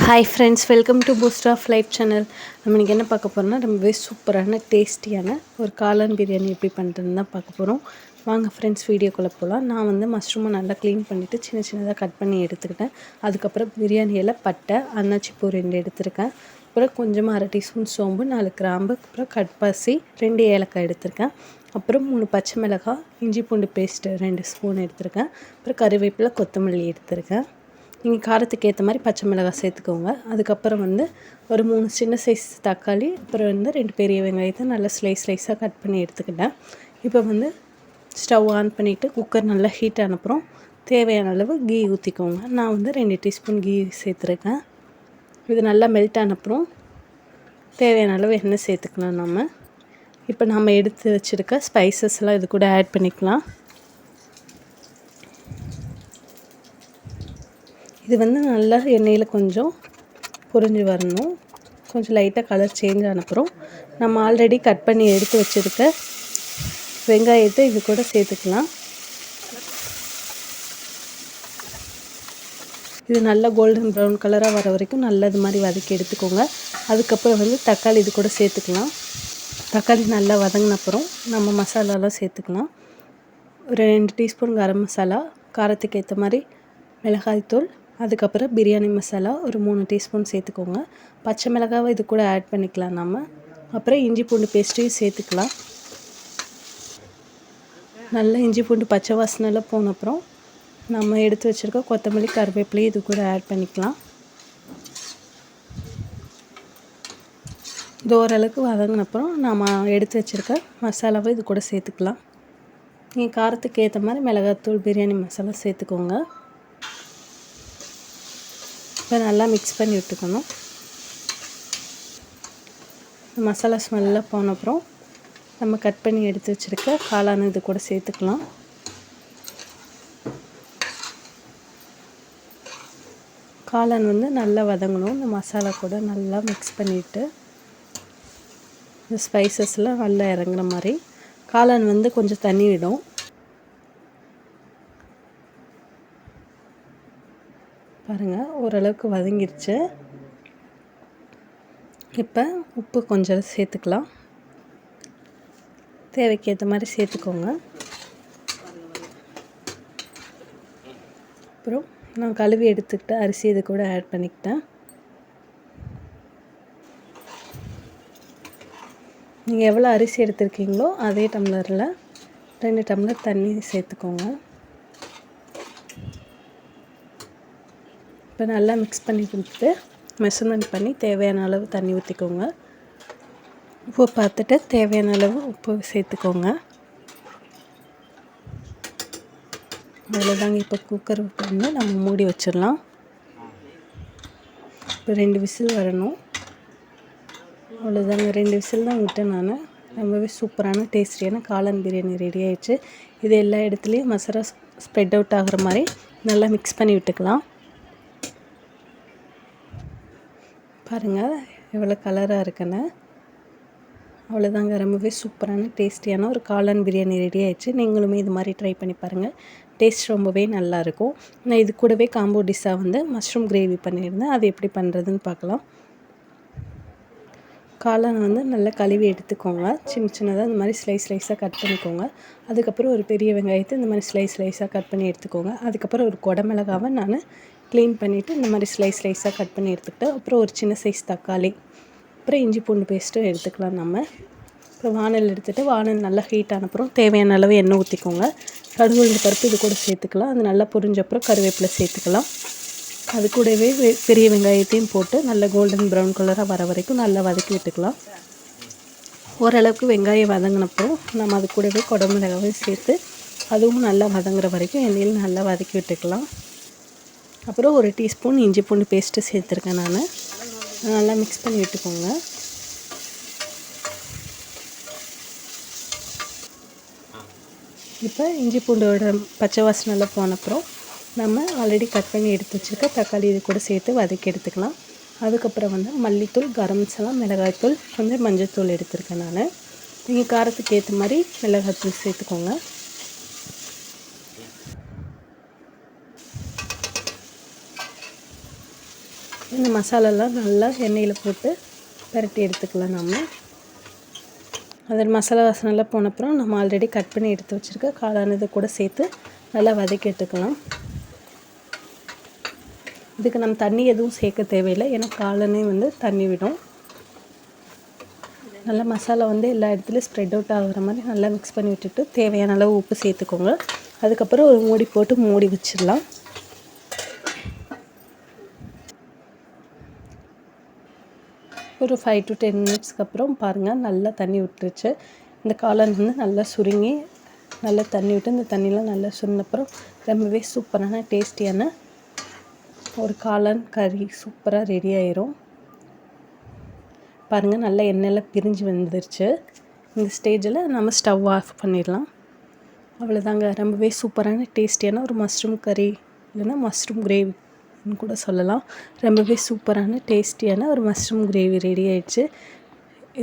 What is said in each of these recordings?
Hi friends, welcome to boost of life channel. நம்ம இன்றைக்கி என்ன பார்க்க போகிறோம்னா ரொம்பவே சூப்பரான டேஸ்டியான ஒரு காளான் பிரியாணி எப்படி பண்ணுறதுன்னு தான் பார்க்க போகிறோம். வாங்க ஃப்ரெண்ட்ஸ், வீடியோக்குள்ளே போகலாம். நான் மஷ்ரூமை நல்லா க்ளீன் பண்ணிவிட்டு சின்ன சின்னதாக கட் பண்ணி எடுத்துக்கிட்டேன். அதுக்கப்புறம் பிரியாணியில் பட்டை, அன்னாச்சி பூ 2 எடுத்திருக்கேன். அப்புறம் கொஞ்சமாக 1/2 டீஸ்பூன் சோம்பு, 4 கிராம்பு, அப்புறம் கட்பாசி 2 ஏலக்காய் எடுத்திருக்கேன். அப்புறம் 3 பச்சை மிளகாய், இஞ்சி பூண்டு பேஸ்ட்டு 2 ஸ்பூன் எடுத்திருக்கேன். அப்புறம் கறிவேப்பிலை, கொத்தமல்லி எடுத்திருக்கேன். நீங்கள் காரத்துக்கு ஏற்ற மாதிரி பச்சை மிளகாய் சேர்த்துக்கோங்க. அதுக்கப்புறம் ஒரு 3 சின்ன சைஸ் தக்காளி, அப்புறம் 2 பெரிய வெங்காயத்தை நல்லா ஸ்லைஸாக கட் பண்ணி எடுத்துக்கிட்டேன். இப்போ ஸ்டவ் ஆன் பண்ணிவிட்டு குக்கர் நல்லா ஹீட் ஆனப்புறம் தேவையான அளவு கீ ஊற்றிக்கோங்க. நான் 2 டீஸ்பூன் கீ சேர்த்துருக்கேன். இது நல்லா மெல்ட் ஆனப்புறம் தேவையான அளவு எண்ணெய் சேர்த்துக்கலாம். இப்போ நம்ம எடுத்து வச்சுருக்க ஸ்பைசஸ்லாம் இது கூட ஆட் பண்ணிக்கலாம். இது நல்லா எண்ணெயில் கொஞ்சம் பொரிஞ்சு வரணும். கொஞ்சம் லைட்டாக கலர் சேஞ்ச் ஆனப்புறம் நம்ம ஆல்ரெடி கட் பண்ணி எடுத்து வச்சுருக்க வெங்காயத்தை இது கூட சேர்த்துக்கலாம். இது நல்லா கோல்டன் ப்ரௌன் கலராக வர வரைக்கும் நல்லா இது மாதிரி வதக்கி எடுத்துக்கோங்க. அதுக்கப்புறம் தக்காளி இது கூட சேர்த்துக்கலாம். தக்காளி நல்லா வதங்கினப்புறம் நம்ம மசாலாலாம் சேர்த்துக்கலாம். ஒரு 2 டீஸ்பூன் கரம் மசாலா, காரத்துக்கு ஏற்ற மாதிரி மிளகாய்த்தூள், அதுக்கப்புறம் பிரியாணி மசாலா ஒரு 3 டீஸ்பூன் சேர்த்துக்கோங்க. பச்சை மிளகாவை இது கூட ஆட் பண்ணிக்கலாம். அப்புறம் இஞ்சி பூண்டு பேஸ்ட்டையும் சேர்த்துக்கலாம். நல்லா இஞ்சி பூண்டு பச்சை வாசனைலாம் போனப்புறம் நம்ம எடுத்து வச்சுருக்க கொத்தமல்லி, கருவேப்பிலையும் இது கூட ஆட் பண்ணிக்கலாம். இது ஓரளவுக்கு வதங்கினப்புறம் நம்ம எடுத்து வச்சுருக்க மசாலாவை இது கூட சேர்த்துக்கலாம். நீங்கள் காரத்துக்கு ஏற்ற மாதிரி மிளகாத்தூள், பிரியாணி மசாலா சேர்த்துக்கோங்க. இப்போ நல்லா மிக்ஸ் பண்ணி விட்டுக்கணும். மசாலா ஸ்மெல்லாம் போனப்புறம் நம்ம கட் பண்ணி எடுத்து வச்சுருக்க காளான் இது கூட சேர்த்துக்கலாம். காளான் நல்லா வதங்கணும். இந்த மசாலா கூட நல்லா மிக்ஸ் பண்ணிவிட்டு இந்த ஸ்பைசஸ்லாம் நல்லா இறங்குற மாதிரி. காளான் கொஞ்சம் தண்ணி விடும். பாருங்கள், ஓரளவுக்கு வதங்கிடுச்சு. இப்போ உப்பு கொஞ்சம் சேர்த்துக்கலாம். தேவைக்கு ஏற்ற மாதிரி சேர்த்துக்கோங்க. அப்புறம் நான் கழுவி எடுத்துக்கிட்ட அரிசி இது கூட ஆட் பண்ணிக்கிட்டேன். நீங்கள் எவ்வளோ அரிசி எடுத்துருக்கீங்களோ அதே டம்ளரில் 2 டம்ளர் தண்ணி சேர்த்துக்கோங்க. இப்போ நல்லா மிக்ஸ் பண்ணி கொடுத்துட்டு மெஷர்மெண்ட் பண்ணி தேவையான அளவு தண்ணி ஊற்றிக்கோங்க. உப்பு பார்த்துட்டு தேவையான அளவு உப்பு சேர்த்துக்கோங்க. அவ்வளோதாங்க. இப்போ குக்கர் நம்ம மூடி வச்சிடலாம். இப்போ 2 விசில் வரணும். அவ்வளோதாங்க, 2 விசில் தான் விட்டேன் நான். ரொம்பவே சூப்பரான டேஸ்டியான காளான் பிரியாணி ரெடி ஆகிடுச்சு. இது எல்லா இடத்துலையும் மசாலா ஸ்ப்ரெட் அவுட் ஆகிற மாதிரி நல்லா மிக்ஸ் பண்ணி விட்டுக்கலாம். பாருங்கள் எவ்வளோ கலராக இருக்குன்னு. அவ்வளோதாங்க, ரொம்பவே சூப்பரான டேஸ்டியான ஒரு காளான் பிரியாணி ரெடி ஆகிடுச்சு. நீங்களுமே இது மாதிரி ட்ரை பண்ணி பாருங்கள். டேஸ்ட் ரொம்பவே நல்லாயிருக்கும். நான் இது கூடவே காம்போ டிஷ்ஷாக மஷ்ரூம் கிரேவி பண்ணியிருந்தேன். அது எப்படி பண்ணுறதுன்னு பார்க்கலாம். காளான் நல்லா கழுவி எடுத்துக்கோங்க. சின்னதாக இந்த மாதிரி ஸ்லைஸாக கட் பண்ணிக்கோங்க. அதுக்கப்புறம் ஒரு பெரிய வெங்காயத்தை இந்த மாதிரி ஸ்லைஸாக கட் பண்ணி எடுத்துக்கோங்க. அதுக்கப்புறம் ஒரு குடமிளகாவை நான் க்ளீன் பண்ணிவிட்டு இந்த மாதிரி ஸ்லைஸாக கட் பண்ணி எடுத்துக்கிட்டேன். அப்புறம் ஒரு சின்ன சைஸ் தக்காளி, அப்புறம் இஞ்சி பூண்டு பேஸ்ட்டும் எடுத்துக்கலாம். அப்புறம் வானல் எடுத்துகிட்டு வானல் நல்லா ஹீட் ஆனப்புறம் தேவையான அளவு எண்ணெய் ஊற்றிக்கோங்க. கடுகு, உளுந்து பருப்பு இது கூட சேர்த்துக்கலாம். அது நல்லா பொரிஞ்சப்புறம் கருவேப்பிலை சேர்த்துக்கலாம். அது கூடவே பெரிய வெங்காயத்தையும் போட்டு நல்லா கோல்டன் ப்ரௌன் கலராக வர வரைக்கும் நல்லா வதக்கி விட்டுக்கலாம். ஓரளவுக்கு வெங்காயம் வதங்கினப்போ நம்ம அது கூடவே குடமிளகாவையும் சேர்த்து அதுவும் நல்லா வதங்குற வரைக்கும் எண்ணெயில் நல்லா வதக்கி விட்டுக்கலாம். அப்புறம் ஒரு டீஸ்பூன் இஞ்சி பூண்டு பேஸ்ட்டு சேர்த்துருக்கேன். நான் நல்லா மிக்ஸ் பண்ணி விட்டுக்கோங்க. இப்போ இஞ்சி பூண்டோட பச்சை வாசனைலாம் போனப்புறம் நம்ம ஆல்ரெடி கட் பண்ணி எடுத்து வச்சுருக்க தக்காளி இது கூட சேர்த்து வதக்கி எடுத்துக்கலாம். அதுக்கப்புறம் மல்லித்தூள், கரம் மசாலா, மிளகாய்த்தூள், கொஞ்சம் மஞ்சள்தூள் எடுத்துருக்கேன். நான் நீங்கள் காரத்துக்கு ஏற்ற மாதிரி மிளகாய்த்தூள் சேர்த்துக்கோங்க. இந்த மசாலாலாம் நல்லா எண்ணெயில் போட்டு பரட்டி எடுத்துக்கலாம் நம்ம. அதில் மசாலா வாசனைலாம் போனப்புறம் நம்ம ஆல்ரெடி கட் பண்ணி எடுத்து வச்சுருக்க காளான் இதை கூட சேர்த்து நல்லா வதக்கி எடுத்துக்கலாம். இதுக்கு நம்ம தண்ணி எதுவும் சேர்க்க தேவையில்லை, ஏன்னா காளானே வந்து தண்ணி விடும். நல்லா மசாலா வந்து எல்லா இடத்துலையும் ஸ்ப்ரெட் அவுட் ஆகிற மாதிரி நல்லா மிக்ஸ் பண்ணி விட்டுட்டு தேவையான அளவு உப்பு சேர்த்துக்கோங்க. அதுக்கப்புறம் ஒரு மூடி போட்டு மூடி வச்சிடலாம். ஒரு 5 to 10 மினிட்ஸ்க்கு அப்புறம் பாருங்கள் நல்லா தண்ணி விட்டுருச்சு. இந்த காளான் வந்து நல்லா சுருங்கி நல்லா தண்ணி விட்டு இந்த தண்ணியெலாம் நல்லா சுருங்கினப்புறம் ரொம்பவே சூப்பரான டேஸ்டியான ஒரு காளான் கறி சூப்பராக ரெடி ஆயிரும். பாருங்கள் நல்லா எண்ணெயில் பிரிஞ்சு வந்துருச்சு. இந்த ஸ்டேஜில் நம்ம ஸ்டவ் ஆஃப் பண்ணிடலாம். அவ்வளோதாங்க, ரொம்பவே சூப்பரான டேஸ்டியான ஒரு மஷ்ரூம் கறி இல்லைன்னா மஷ்ரூம் கிரேவின்னு கூட சொல்லலாம். ரொம்பவே சூப்பரான டேஸ்டியான ஒரு மஷ்ரூம் கிரேவி ரெடி ஆயிடுச்சு.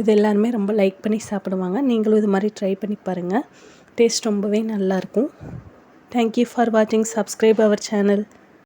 இது எல்லாருமே ரொம்ப லைக் பண்ணி சாப்பிடுவாங்க. நீங்களும் இது மாதிரி ட்ரை பண்ணி பாருங்கள். டேஸ்ட் ரொம்பவே நல்லாயிருக்கும். தேங்க்யூ ஃபார் வாட்சிங். Subscribe our channel.